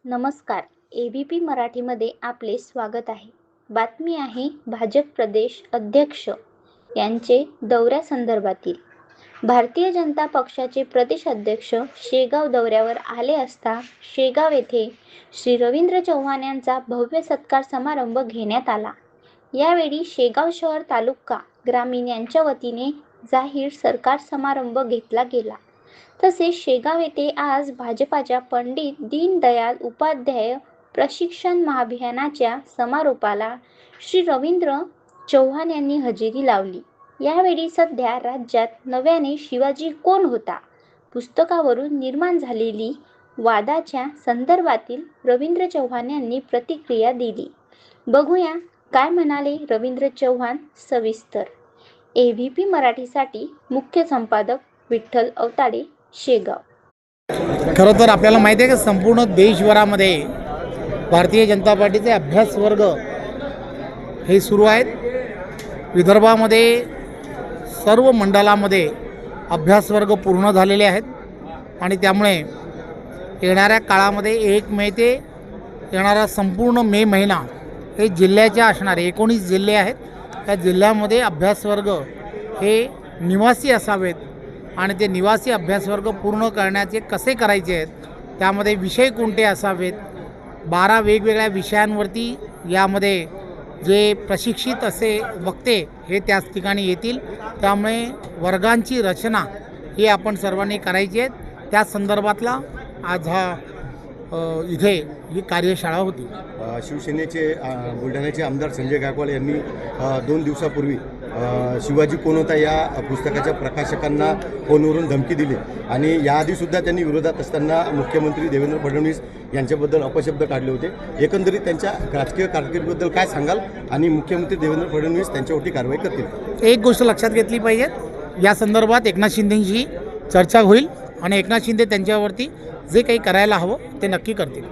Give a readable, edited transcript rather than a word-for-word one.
नमस्कार. ABP मराठीमध्ये आपले स्वागत आहे. बातमी आहे भाजप प्रदेश अध्यक्ष यांचे दौऱ्यासंदर्भातील. भारतीय जनता पक्षाचे प्रदेश अध्यक्ष शेगाव दौऱ्यावर आले असता शेगाव येथे श्री रवींद्र चव्हाण यांचा भव्य सत्कार समारंभ घेण्यात आला. यावेळी शेगाव शहर तालुका ग्रामीण यांच्या वतीने जाहीर सत्कार समारंभ घेतला गेला. तसेच शेगाव येथे आज भाजपाच्या पंडित दीनदयाल उपाध्याय प्रशिक्षण महाअभियानाच्या समारोपाला श्री रवींद्र चव्हाण यांनी हजेरी लावली. यावेळी सध्या राज्यात नव्याने शिवाजी कोण होता पुस्तकावरून निर्माण झालेली वादाच्या संदर्भातील रवींद्र चव्हाण यांनी प्रतिक्रिया दिली. बघूया काय म्हणाले रवींद्र चव्हाण सविस्तर. ABP मराठीसाठी मुख्य संपादक विठ्ठल अवताडे, शेगाव. खरं तर आपल्याला माहिती आहे की संपूर्ण देशभरामध्ये भारतीय जनता पार्टीचे अभ्यास वर्ग हे सुरू आहेत. विदर्भामध्ये सर्व मंडलामध्ये अभ्यास वर्ग पूर्ण झालेले आहेत आणि त्यामुळे येणाऱ्या काळामध्ये 1 मे ते येणारा संपूर्ण मे महिना हे जिल्ह्याच्या असणारे 19 जिल्हे आहेत. त्या जिल्ह्यामध्ये अभ्यास वर्ग हे निवासी असावेत आणि ते निवासी अभ्यासवर्ग पूर्ण करण्याचे कसे करायचे आहेत, त्यामध्ये विषय कोणते असावेत, 12 वेगवेगळ्या विषयांवरती यामध्ये जे प्रशिक्षित असे वक्ते हे त्याच ठिकाणी येतील. त्यामुळे वर्गांची रचना ही आपण सर्वांनी करायची आहे. त्या संदर्भातला आज इथे ही कार्यशाळा होती. शिवसेनेचे बुलढाण्याचे आमदार संजय गायकवाड यांनी 2 दिवसापूर्वी शिवाजी कोण होता या पुस्तकाच्या प्रकाशकांना फोनवरून धमकी दिली आणि याआधीसुद्धा त्यांनी विरोधात असताना मुख्यमंत्री देवेंद्र फडणवीस यांच्याबद्दल अपशब्द काढले होते. एकंदरीत त्यांच्या राजकीय कारकिर्दीबद्दल काय सांगाल आणि मुख्यमंत्री देवेंद्र फडणवीस त्यांच्यावरती कारवाई करतील? एक गोष्ट लक्षात घेतली पाहिजे, या संदर्भात एकनाथ शिंदेंशी चर्चा होईल आणि एकनाथ शिंदे त्यांच्यावरती जे काही करायला हवं ते नक्की करतील.